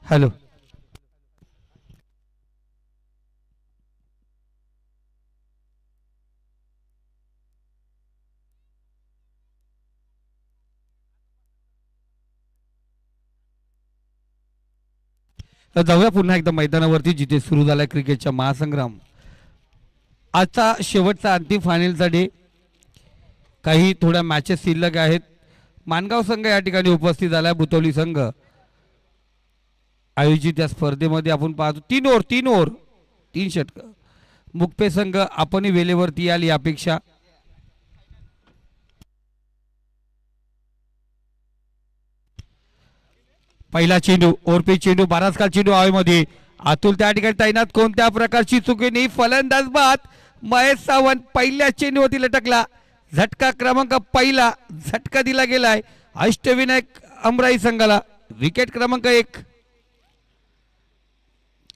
Hello. जाऊया पुन्हा एकदा मैदानावरती जिथे सुरू झालाय क्रिकेटचा महासंग्राम. आजचा शेवटचा अंतिम फायनलचा डे. काही थोड्या मॅचेस शिल्लक आहेत. मानगाव संघ या ठिकाणी उपस्थित झालाय. बुतवली संघ आयोजित या स्पर्धेमध्ये आपण पाहतो 3 ओव्हर 3 षटक. मुक्पे संघ आपणही वेळेवरती याल ही अपेक्षा. पहिला चेंडू ओरपे चेंडू बराच काल चेंडू हवेमध्ये. अतुल त्या ठिकाणी तैनात. कोणत्या प्रकारची चुकी नाही. फलंदाज बाद महेश सावंत पहिल्या चेंडूवरती लटकला. झटका क्रमांक पहिला झटका दिला गेलाय अष्टविनायक अमराई संघाला. विकेट क्रमांक 1.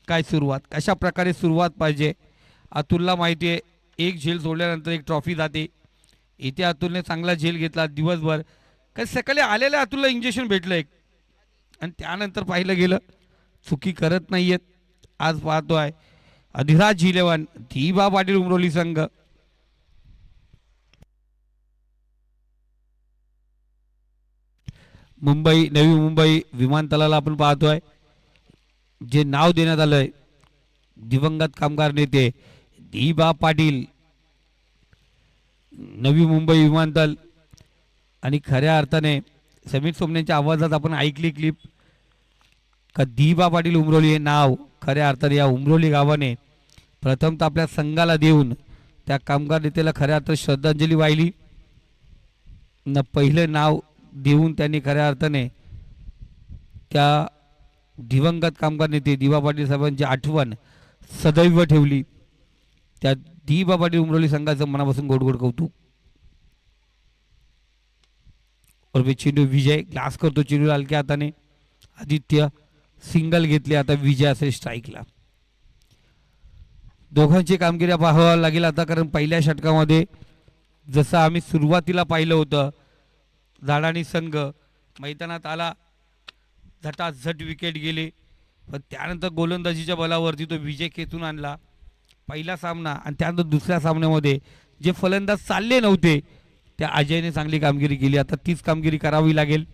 काय सुरुवात, कशा प्रकारे सुरुवात पाहिजे. अतुलला माहिती आहे एक झेल सोडल्यानंतर एक ट्रॉफी जाते. इथे अतुलने चांगला झेल घेतला दिवसभर. काही सकाळी आलेल्या अतुलला इंजेक्शन भेटलं एक आणि त्यानंतर पाहिलं गेलं चुकी करत नाहीयेत. आज पाहतोय अधिराज झिलेवन धीबा पाटील उमरोली संघ. मुंबई नवी मुंबई विमानतळाला आपण पाहतोय जे नाव देण्यात आलंय दिवंगत कामगार नेते धीबा पाटील नवी मुंबई विमानतळ. आणि खऱ्या अर्थाने समीर सोमनेच्या आवाजात आपण ऐकली क्लिप का धीबा पाटील उमरोली हे नाव खऱ्या अर्थाने या उमरोली गावाने प्रथमतः आपल्या संघाला देऊन त्या कामगार नेत्याला खऱ्या अर्थात श्रद्धांजली वाहिली न. पहिलं नाव देऊन त्यांनी खऱ्या अर्थाने त्या दिवंगत कामगार नेते धीबा पाटील साहेबांची आठवण सदैव ठेवली. त्या धीबा पाटील उमरोली संघाचं मनापासून गोड कौतुक. और चेंडू विजय ग्लास करतो चेंडू हलक्या हाताने. आदित्य सिंगल घेतले. आता विजय असेल स्ट्राईकला. दोघांची कामगिरी पाहावं लागेल आता कारण पहिल्या षटकामध्ये जसं आम्ही सुरुवातीला पाहिलं होतं झाडानी संघ मैदानात आला झटाझट विकेट गेले पण त्यानंतर गोलंदाजीच्या बलावरती तो विजय खेचून आणला पहिला सामना. आणि त्यानंतर दुसऱ्या सामन्यामध्ये जे फलंदाज चालले नव्हते त्या अजयने चांगली कामगिरी केली. आता तीच कामगिरी करावी लागेल.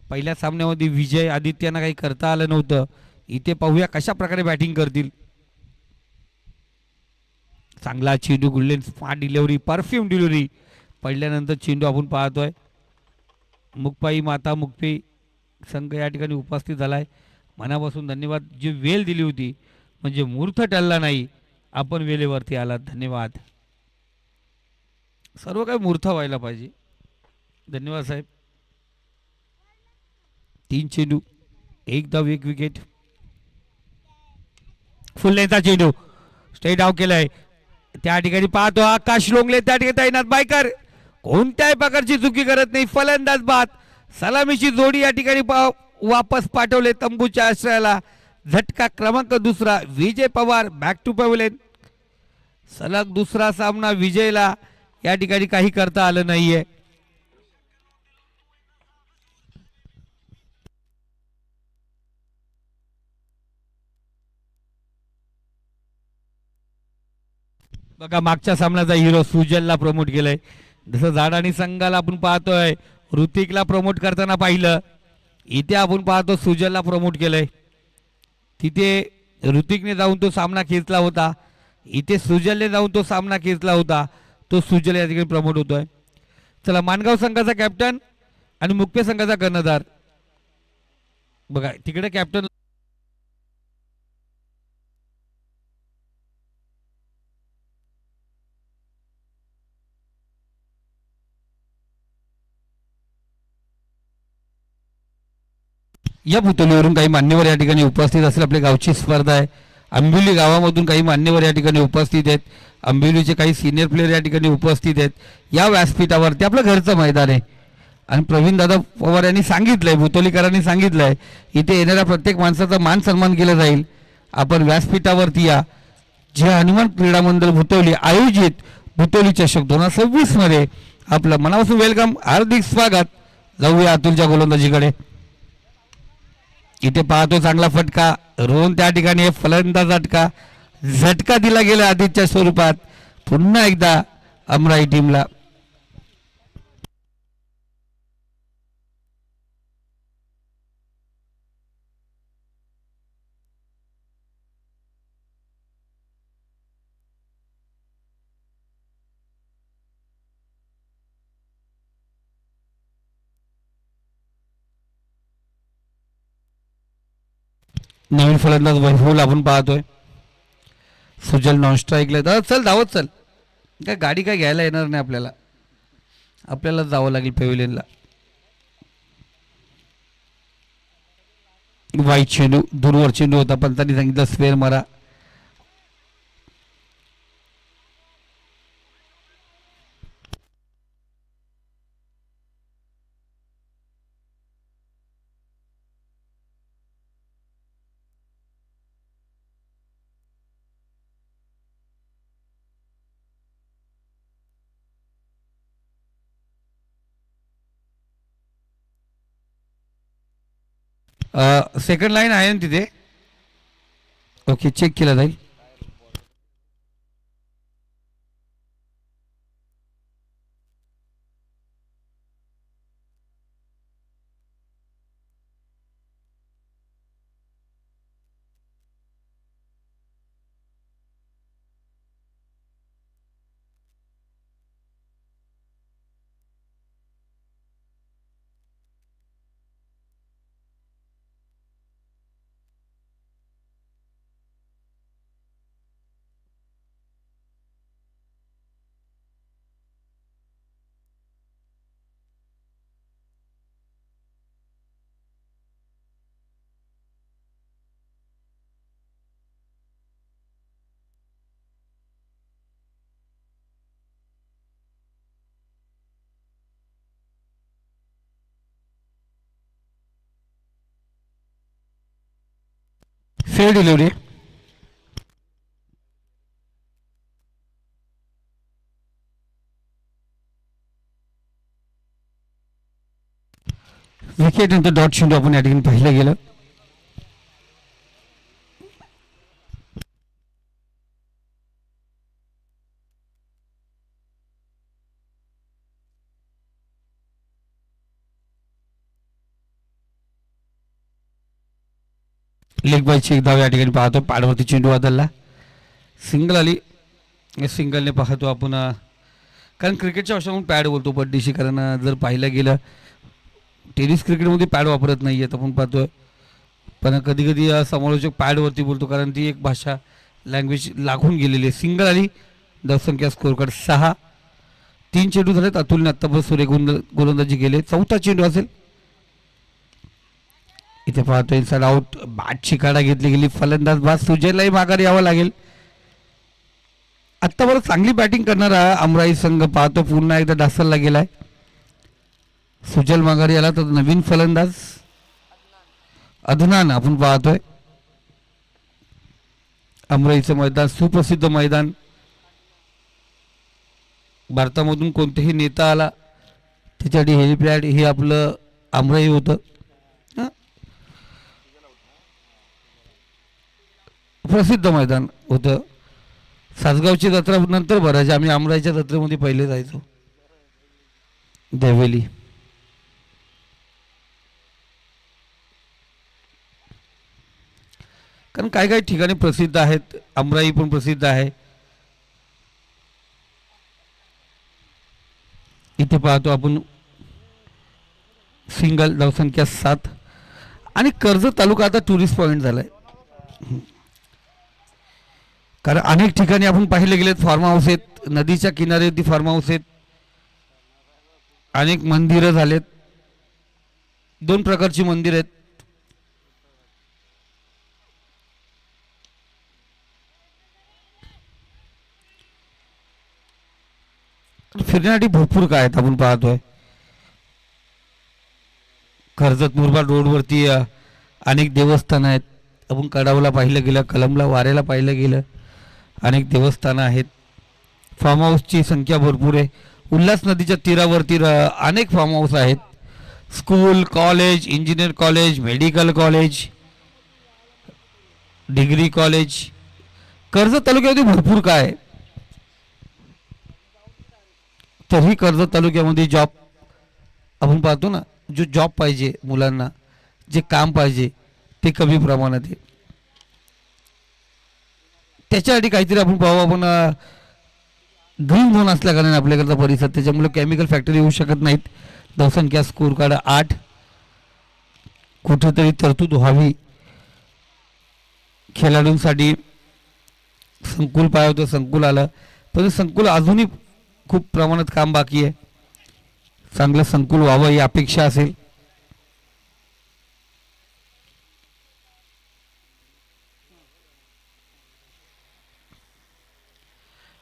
पहिल्या सामन्यामध्ये विजय आदित्यांना काही करता आलं नव्हतं. इथे पाहूया कशा प्रकारे बॅटिंग करतील. चांगला चेंडू गुल्लेन स्मार्ट डिलिव्हरी परफ्यूम डिलिव्हरी पडल्यानंतर चेंडू आपण पाहतोय. मुक्पाई माता मुक्पी संघ या ठिकाणी उपस्थित झालाय. मनापासून धन्यवाद. जी वेळ दिली होती म्हणजे मुहूर्त टळला नाही आपण वेळेवरती आलात. धन्यवाद. सर्व काही मुहूर्त व्हायला पाहिजे. धन्यवाद साहेब. 3 चेंडू 1 धाव 1 विकेट. फुल लेंथचा चेंडू स्ट्रेट आउट केलाय. त्या ठिकाणी पाहतो आकाश लोंगले त्या ठिकाणी तैनात. बायकर कोणत्याही प्रकारची चुकी करत नाही. फलंदाज बाद. सलामीची जोडी या ठिकाणी वापस पाठवले तंबूच्या आश्रयाला. झटका क्रमांक 2 Vijay Pawar back to pavilion. सलग दुसरा सामना विजयला या ठिकाणी काही करता आलं नाहीये. बघा मागच्या सामन्याचा हिरो सुजलला प्रमोट केलंय. जसं झाडानी संघाला आपण पाहतोय ऋतिकला प्रमोट करताना पाहिलं. इथे आपण पाहतो सुजलला प्रमोट केलंय. तिथे ऋतिकने जाऊन तो सामना खेचला होता. इथे सुजलने जाऊन तो सामना खेचला होता. तो सुजल या ठिकाणी प्रमोट होतोय. चला मानगाव संघाचा कॅप्टन आणि मुक्पे संघाचा कर्णधार. बघा तिकडे कॅप्टन या पुतळीवरून काही मान्यवर या ठिकाणी उपस्थित असेल. आपल्या गावची स्पर्धा आहे. आंबिवली गावामधून काही मान्यवर या ठिकाणी उपस्थित आहेत. आंबिवलीचे काही सिनियर प्लेयर या ठिकाणी उपस्थित आहेत. या व्यासपीठावरती आपलं घरचं मैदान आहे आणि प्रवीण दादा पवार यांनी सांगितलंय भुतोलीकरांनी सांगितलंय इथे येणाऱ्या प्रत्येक माणसाचा मान सन्मान केला जाईल. आपण व्यासपीठावरती या. जे हनुमान क्रीडा मंडळ भुतोली आयोजित भुतोली चषक 2026 मध्ये आपलं मनापासून वेलकम हार्दिक स्वागत. जाऊया अतुलच्या गोलंदाजीकडे. इथे पाहतो चांगला फटका रोहन त्या ठिकाणी फलंदाज झटका दिला गेला आदित्यच्या स्वरूपात. पुन्हा एकदा अमराई टीमला नवीन फलंदाज वैभव आपण पाहतोय. सुजल नॉन स्ट्राईकला चल धावत चल. काय गाडी काय घ्यायला येणार नाही आपल्याला, आपल्याला जावं लागेल पेव्हिलियनला. वाईट चेंडू दूरवर चेंडू होता पण त्यांनी सांगितलं स्पेअर मारा. सेकंड लाईन आहे ना तिथे. ओके चेक केला जाईल. Fair delivery. विकेट नंतर डॉट चेंडू आपण या ठिकाणी पाहिलं गेलं. लेग बायची एक धाव या ठिकाणी पाहतो. पॅडवरती चेंडू बदलला, सिंगल आली. सिंगलने पाहतो आपण, कारण क्रिकेटच्या भाषेत आपण पॅड बोलतो बड्डीशी, कारण जर पाहिलं गेलं टेनिस क्रिकेटमध्ये पॅड वापरत नाही आहेत आपण पाहतोय. पण कधी कधी समालोचक पॅडवरती बोलतो कारण ती एक भाषा लँग्वेज लागून गेलेली आहे. सिंगल आली. धावसंख्या स्कोर कार्ड 6. 3 चेंडू झालेत. अतुलने आत्तापर्यंत सूर्य गोलंदाजी केले. 4था चेंडू असेल. इथे पाहतो इनसाइड आउट. बॅटची काढा घेतली गेली. फलंदाज बाद. सुजयलाही माघारी यावं लागेल. आत्तापर्यंत चांगली बॅटिंग करणारा अमराई संघ पाहतो पुन्हा एकदा डासलला गेलाय. सुजल माघारी आला तर नवीन फलंदाज अदनान आपण पाहतोय. अमराईचं मैदान सुप्रसिद्ध मैदान. भारतामधून कोणतेही नेता आला त्याच्यासाठी हेलिपॅड हे आपलं अमराई होतं. प्रसिद्ध मैदान होतं. सासगावची जत्रा नंतर भरायची. आम्ही अमराईच्या जत्रेमध्ये पहिले जायचो. देवेली कारण काही काही ठिकाणी प्रसिद्ध आहेत. अमराई पण प्रसिद्ध आहे. इथे पाहतो आपण सिंगल. धावसंख्या 7. आणि कर्जत तालुका आता टुरिस्ट पॉइंट झालाय. कारण अनेक ठिकाणी आपण पाहिले गेलेत फार्म हाऊस आहेत. नदीच्या किनाऱ्यावरती फार्म हाऊस आहेत. अनेक मंदिरं झालेत. 2 प्रकारची मंदिर आहेत. फिरण्यासाठी भरपूर काय आहेत आपण पाहतोय. कर्जत मुरबाड रोडवरती अनेक देवस्थान आहेत. आपण कडावला पाहिलं गेलं, कलमला वाऱ्याला पाहिलं गेलं, अनेक देवस्थानं आहेत. फार्म हाऊसची संख्या भरपूर आहे. उल्हास नदीच्या तीरावरती अनेक फार्म हाऊस आहेत. School, college, engineer college, medical college, degree college Karjat तालुक्यामध्ये भरपूर काय आहे. तरीही कर्जत तालुक्यामध्ये जॉब आपण पाहतो ना, जो जॉब पाहिजे मुलांना, जे काम पाहिजे ते कमी प्रमाणात आहे. त्याच्यासाठी काहीतरी आपण पाहू. आपण ग्रीन झोन असल्या कारणाने आपल्याकडचा परिसर, त्याच्यामुळे केमिकल फॅक्टरी येऊ शकत नाहीत. लोकसंख्या स्कोर कार्ड 8, कुठेतरी तरतूद व्हावी. खेळाडूंसाठी संकुल पाहिजे होतं, संकुल आलं, पण संकुल अजूनही खूप प्रमाणात काम बाकी आहे. चांगलं संकुल व्हावं ही अपेक्षा असेल.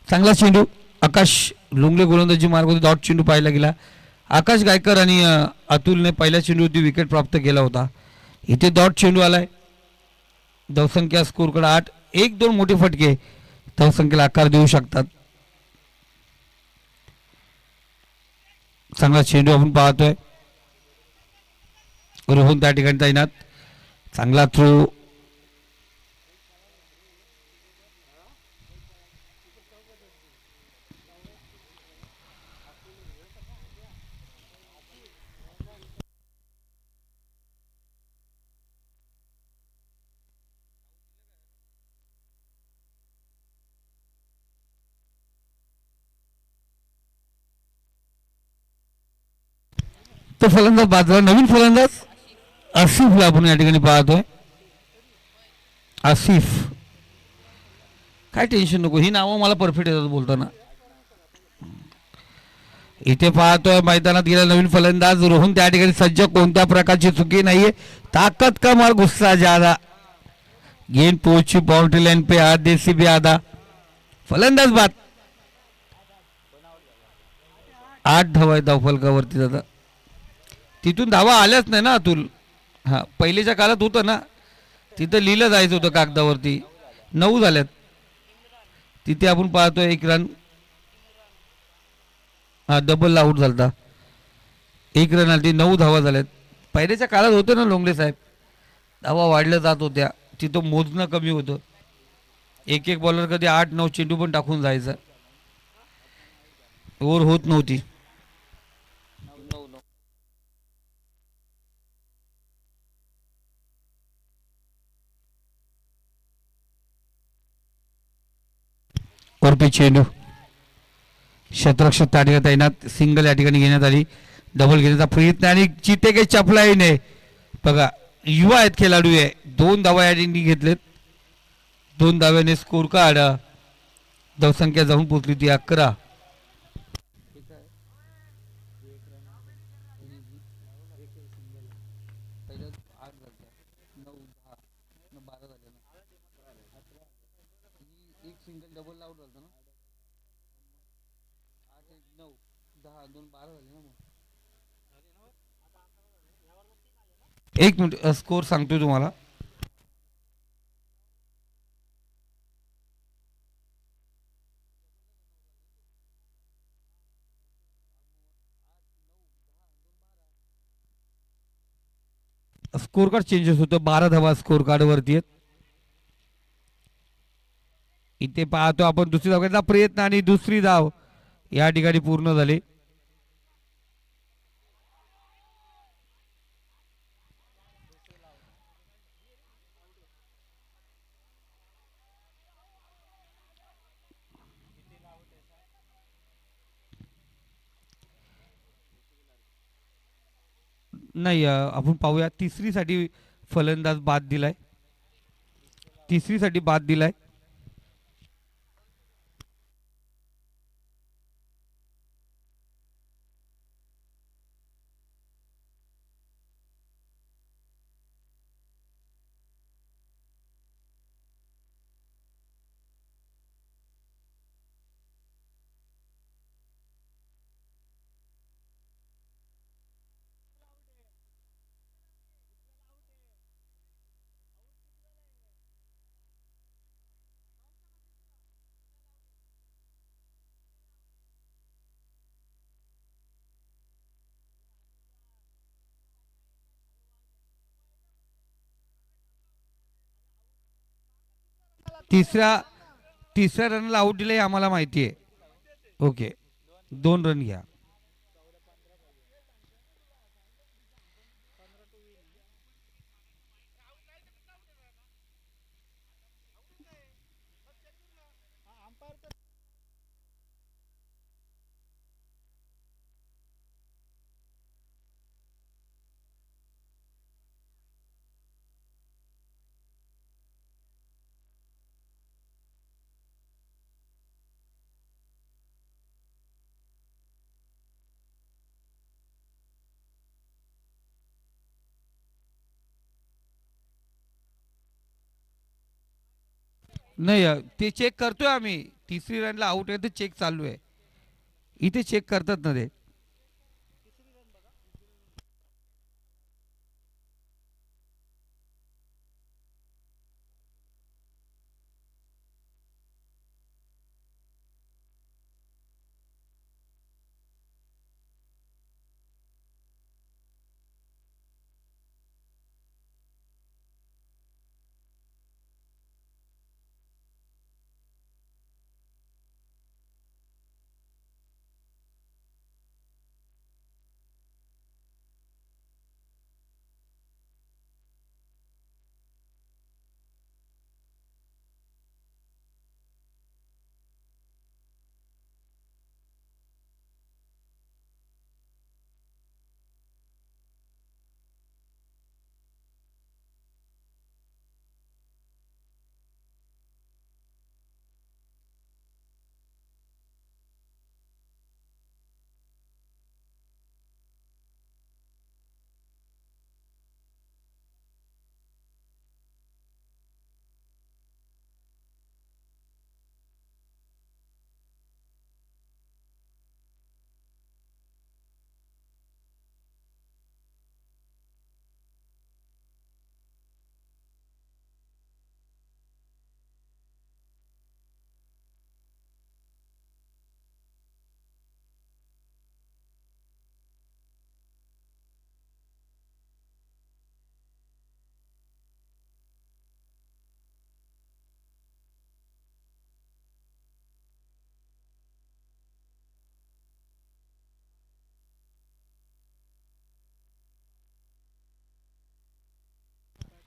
चांगला चेंडू आकाश लुंगले गोलंदाजी मार्ग होती. डॉट चेंडू पाहायला गेला. आकाश गायकर आणि अतुलने पहिल्या चेंडूवरती विकेट प्राप्त केला होता. इथे डॉट चेंडू आलाय. धावसंख्या स्कोरकडे 8. 1-2 मोठे फटके धावसंख्येला आकार देऊ शकतात. चांगला चेंडू आपण पाहतोय. रोहन त्या ठिकाणी तैनात. चांगला थ्रो. तो फलंदाज बाजूला, नवीन फलंदाज आसिफला आपण या ठिकाणी पाहतोय. आसिफ, काय टेन्शन नको, ही नावं मला परफेक्ट येतात बोलताना. इथे पाहतोय मैदानात गेला नवीन फलंदाज रोहन त्या ठिकाणी सज्ज. कोणत्या प्रकारची चुकी नाहीये. ताकद का मार, गुस्सा ज्यादा. गेंद पहुंची बाउंड्री लाइन पे, आधे से भी आधा. फलंदाज बाद. 8 धावा आहे धावफलकावरती दादा. तिथून धावा आल्याच नाही ना अतुल. हा, पहिलेच्या काळात होतं ना, तिथं लिहिलं जायचं होतं कागदावरती. 9 झाल्यात. तिथे आपण पाहतोय 1 रन. हा, डबल आउट झालता. 1 रन आली, 9 धावा झाल्यात. पहिल्याच्या काळात होतं ना लोंगले साहेब, धावा वाढल्या जात होत्या. तिथं मोजणं कमी होतं. एक एक बॉलर कधी 8-9 चेंडू पण टाकून जायचा. ओव्हर होत नव्हती. वरपी चेंडू शतरक्षक त्या ठिकाणी तैनात. सिंगल या ठिकाणी घेण्यात आली. डबल घेण्याचा प्रयत्न आणि चिते काही चपलाही नाही. बघा, युवा आहेत खेळाडू आहे. 2 धावा या ठिकाणी घेतलेत. 2 धाव्याने स्कोर कार्ड धावसंख्या जाऊन पोहोचली ती 11. एक मिनिट स्कोर सांगतोय तुम्हाला. स्कोर कार्ड चेंजेस होतं. 12 धावा स्कोर कार्ड वरती आहेत. इथे पाहतो आपण दुसरी धाव घेण्याचा प्रयत्न आणि दुसरी धाव या ठिकाणी पूर्ण झाली. नाही, आपण पाहूया. तिसरीसाठी फलंदाज बाद दिलाय. तिसरीसाठी बाद दिलाय. तिसऱ्या तिसऱ्या रनला आउट दिले आम्हाला माहिती आहे. ओके, 2 रन घ्या. नाही ते चेक करतोय आम्ही. तिसरी रनला आउट आहे ते चेक चालू आहे. इथे चेक करतात ना ते.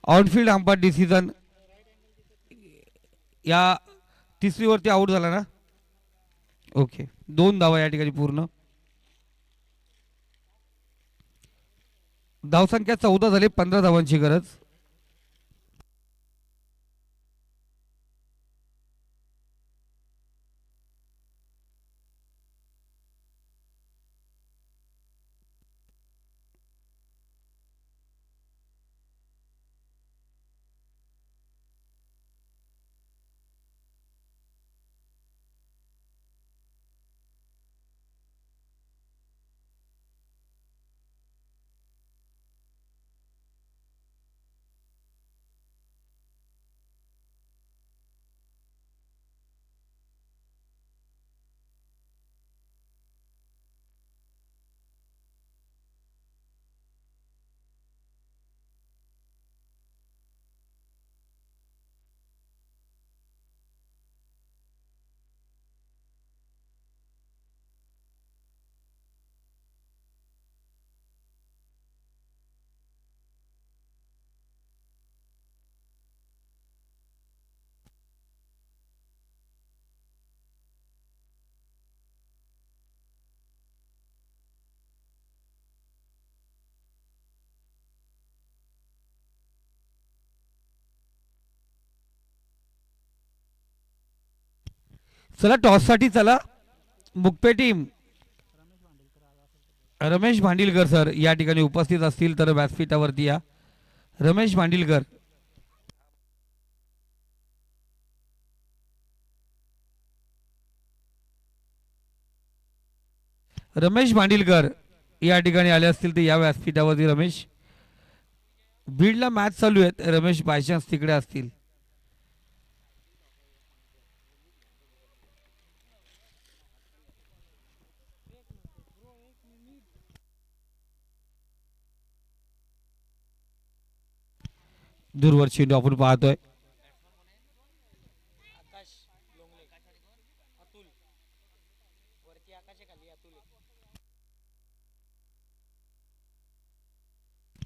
On-field umpire decision. या तिसरीवरती आउट झाला ना. ओके, 2 धावा या ठिकाणी पूर्ण. धावसंख्या 14 झाली, 15 धावांची गरज. चला टॉससाठी चला. मुकपे टीम रमेश भांडिलकर सर या ठिकाणी उपस्थित असतील तर व्यासपीठावरती या. रमेश भांडिलकर. रमेश भांडिलकर या ठिकाणी आले असतील तर या व्यासपीठावरती. रमेश, बीडला मॅच चालू आहेत, रमेश बायचान्स तिकडे असतील. दूरवर चेंडू आपण पाहतोय.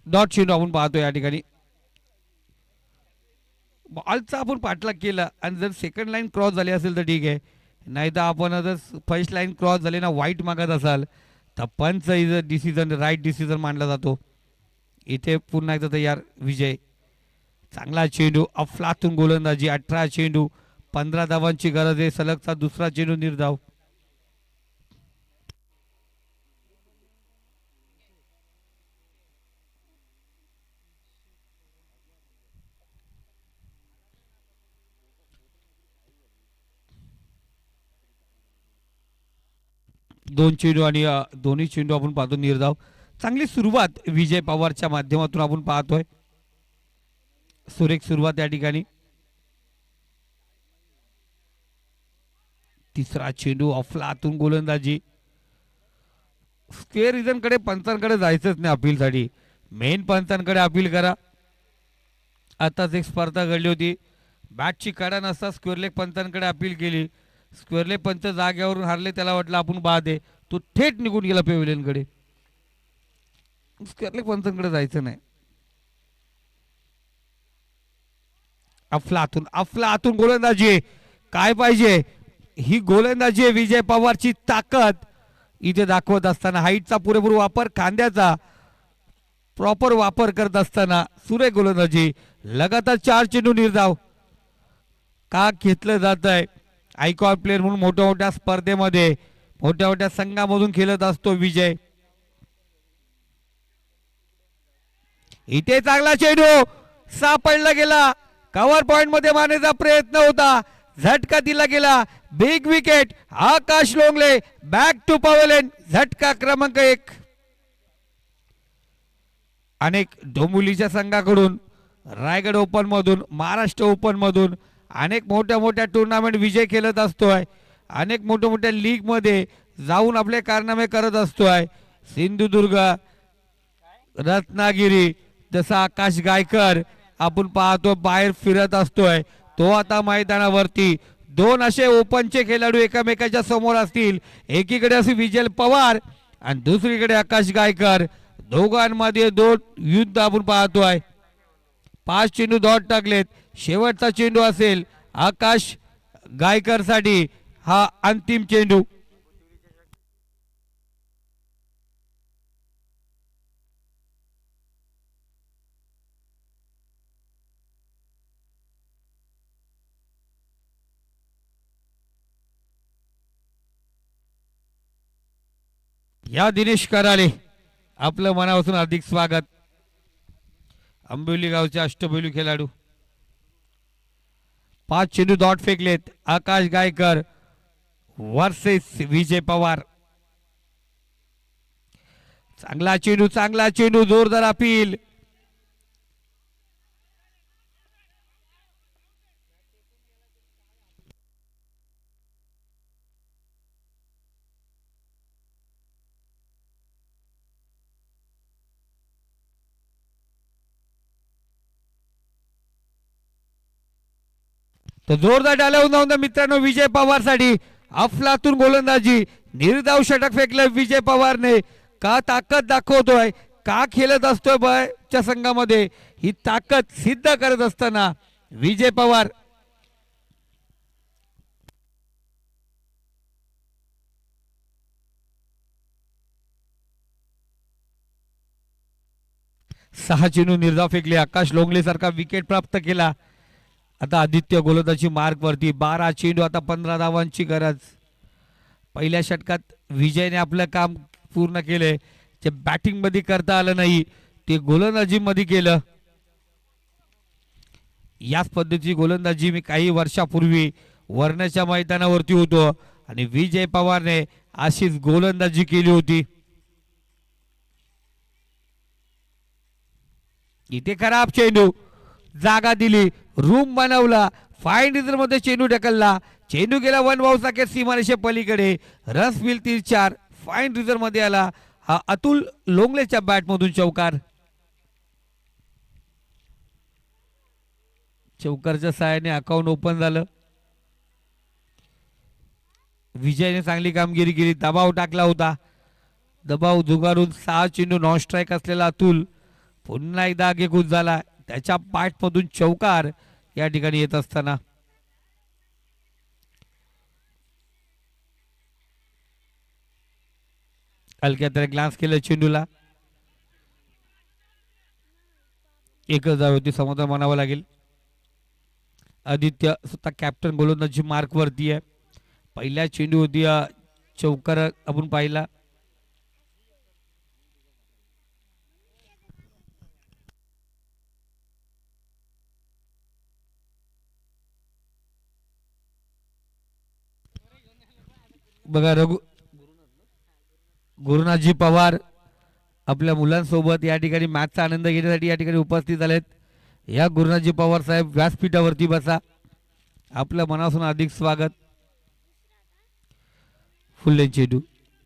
डॉट चेंडू आपण पाहतो या ठिकाणी. बॉलचा आपण पाठलाग केला आणि जर सेकंड लाईन क्रॉस झाली असेल तर ठीक आहे, नाही तर आपण जर फर्स्ट लाईन क्रॉस झाली ना वाईट मागत असाल तर पंच is a decision right decision मानला जातो. इथे पुन्हा एकदा तयार विजय. चांगला चेंडू अफलातून गोलंदाजी. 18 चेंडू 15 धावांची गरज आहे. सलगचा दुसरा चेंडू निर्धाव. दोन चेंडू आणि दोन्ही चेंडू आपण पाहतो निर्धाव. चांगली सुरुवात विजय पवारच्या माध्यमातून आपण पाहतोय. सुरेख सुरुवात या ठिकाणी. तिसरा चेंडू अफलातून गोलंदाजी. स्क्वेअर रिझनकडे पंचांकडे जायचंच नाही अपीलसाठी. मेन पंचांकडे अपील करा. आताच एक स्पर्धा घडली होती. बॅटची कडा नसता स्क्वेअर लेग पंचांकडे अपील केली. स्क्वेअर लेग पंच जागेवरून हारले. त्याला वाटलं आपण बाद आहे. तो थेट निघून गेला पेव्हिलियनकडे. स्क्वेअर लेग पंचांकडे जायचं नाही. अफलातून अफलातून गोलंदाजी. काय पाहिजे ही गोलंदाजी आहे विजय पवारची ताकद इथे दाखवत असताना. हाईटचा पुरेपूर वापर, खांद्याचा प्रॉपर वापर करत असताना सुरेख गोलंदाजी. लगातार 4 चेंडू निर्धाव. का घेतलं जात आहे आयकॉन प्लेअर म्हणून मोठ्या मोठ्या स्पर्धेमध्ये मोठ्या मोठ्या संघामधून खेळत असतो विजय. इथे चांगला चेंडू सापडला गेला. कव्हर पॉइंट मध्ये मारण्याचा प्रयत्न होता. झटका दिला गेला. Big wicket Akash Longle. Back to pavilion. झटका क्रमांक 1. अनेक डोंबिवलीच्या संघाकडून रायगड ओपन मधून महाराष्ट्र ओपन मधून अनेक मोठ्या मोठ्या टुर्नामेंट विजय खेळत असतोय. अनेक मोठ्या मोठ्या लीग मध्ये जाऊन आपले कारनामे करत असतोय. सिंधुदुर्ग, रत्नागिरी, जसा आकाश गायकर आपण पाहतो बाहेर फिरत असतोय. तो आता मैदानावरती. 2 असे ओपनचे खेळाडू एकमेकाच्या समोर असतील. एकीकडे असे विजय पवार आणि दुसरीकडे आकाश गायकर. दोघांमध्ये 2 युद्ध आपण पाहतोय. 5 चेंडू डॉट टाकलेत. शेवटचा चेंडू असेल आकाश गायकर साठी हा अंतिम चेंडू. या दिनेश कराले आपलं मनापासून हार्दिक स्वागत. आंबिवली गावचे अष्टपैलू खेळाडू. 5 चेंडू डॉट फेकलेत. आकाश गायकर वर्सेस विजय पवार. चांगला चेंडू चांगला चेंडू. जोरदार अपील. तर जोरदार डाल्या होऊन मित्रांनो विजय पवार साठी अफलातून गोलंदाजी. निर्धाव षटक फेकलं विजय पवारने. का ताकद दाखवतोय, का खेळत असतोय बायच्या संघामध्ये ही ताकद सिद्ध करत असताना विजय पवार. सहा चेंडू निर्धाव फेकले. आकाश लोंगले सारखा विकेट प्राप्त केला. आता आदित्य गोलंदाजी मार्क वरती. 12 चेंडू आता 15 धावांची गरज. पहिल्या षटकात विजयने आपलं काम पूर्ण केले. जे बॅटिंग मध्ये करता आलं नाही ते गोलंदाजी मध्ये केलं. याच पद्धतीची गोलंदाजी मी काही वर्षापूर्वी वर्ण्याच्या मैदानावरती होतो आणि विजय पवारने अशीच गोलंदाजी केली होती. इथे खराब चेंडू. जागा दिली. रूम बनवला. फाईन रिझन मध्ये चेंडू ढकलला. चेंडू गेला 1 बाउंस सारखे सीमारेषे पलीकडे. रस मिल 3-4. फाईन रिझन मध्ये आला. हा अतुल लोंगलेच्या बॅट मधून चौकार. चौकारच्या साहाय्याने अकाउंट ओपन झालं. विजयने चांगली कामगिरी केली. दबाव टाकला होता. दबाव झुगारून 6 चेंडू नॉन स्ट्राईक असलेला अतुल पुन्हा एकदा आगेकूच झाला. त्याच्या पाठमधून चौकार या ठिकाणी येत असताना हलक्या त्याने ग्लान्स केलं चेंडूला. एकच धावेवरती समाधान मानावं लागेल. आदित्य स्वतः कॅप्टन गोलंदाजी मार्क वरती आहे. पहिल्या चेंडूवरती चौकार आपण पाहिला. बघा गुरुनाथजी पवार आपल्या मुलांसोबत या ठिकाणी मॅचचा आनंद घेण्यासाठी या ठिकाणी उपस्थित झालेत. या गुरुनाथजी पवार साहेब व्यासपीठावरती बसा. आपल्या मनापासून अधिक स्वागत. फुल्ले चेंडू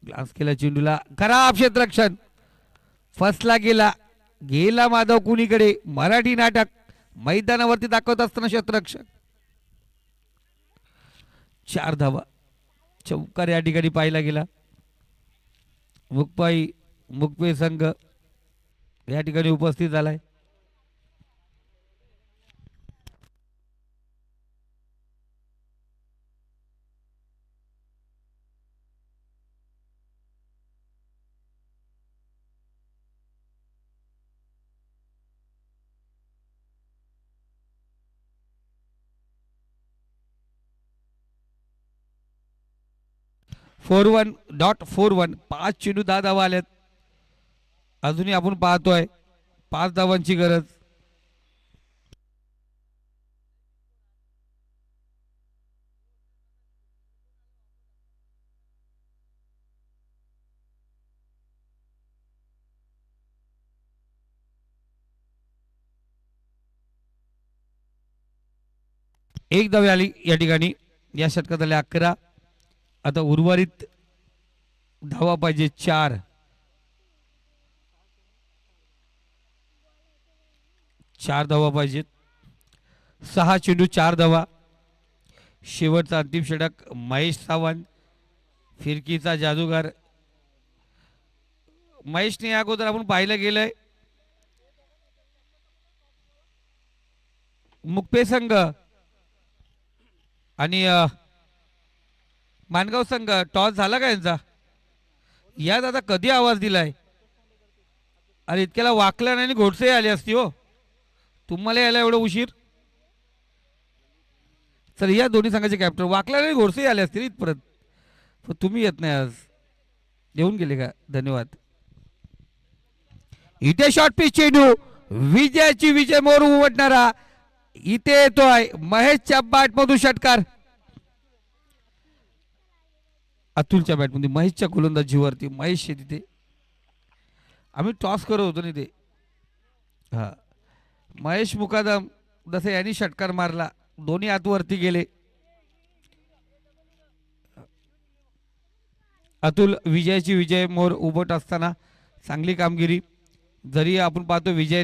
ग्लास केला चेंडूला खराब क्षेत्ररक्षण फसला गेला. गेला माधव कुणीकडे. मराठी नाटक मैदानावरती दाखवत असताना क्षेत्ररक्षक 4 धावा. चौकार या ठिकाणी पाहिला गेला. मुकपे संघ या ठिकाणी उपस्थित झालाय. .41 5 चेंडू 10 धावा आल्यात. अजूनही आपण पाहतोय 5 धावांची गरज. एक धावे आली या ठिकाणी. या षटकात आले 11. आता उर्वरित धावा पाहिजे 4. 4 धावा पाहिजेत. 6 चेंडू 4 धावा. शेवटचा अंतिम षटक महेश सावंत फिरकीचा जादूगार. महेशने या अगोदर आपण पाहिलं गेलंय मुक्पे संघ आणि मानगाव संघ टॉस झाला का यांचा. यात आता कधी आवाज दिलाय. अरे इतक्याला वाकला नाही घोडसे आले असती हो. तुम्हाला यायला एवढं उशीर. तर या दोन्ही संघाचे कॅप्टन वाकला नाही घोडसे आले असतील इथपर्यंत. पण तुम्ही येत नाही आज. येऊन गेले का. धन्यवाद. इथे शॉर्ट पिच चेंडू विजयाची विजय मोर उमटणारा इथे येतोय. महेशच्या बॅटमधून षटकार. अतुलच्या बॅटमध्ये महेशच्या गोलंदाजीवरती महेश तिथे आम्ही टॉस करत होतो ना ते. हा महेश मुकादम जसं यांनी षटकार मारला. दोन्ही आतवरती गेले. अतुल विजयाची विजय मोर उभट असताना चांगली कामगिरी. जरी आपण पाहतो विजयने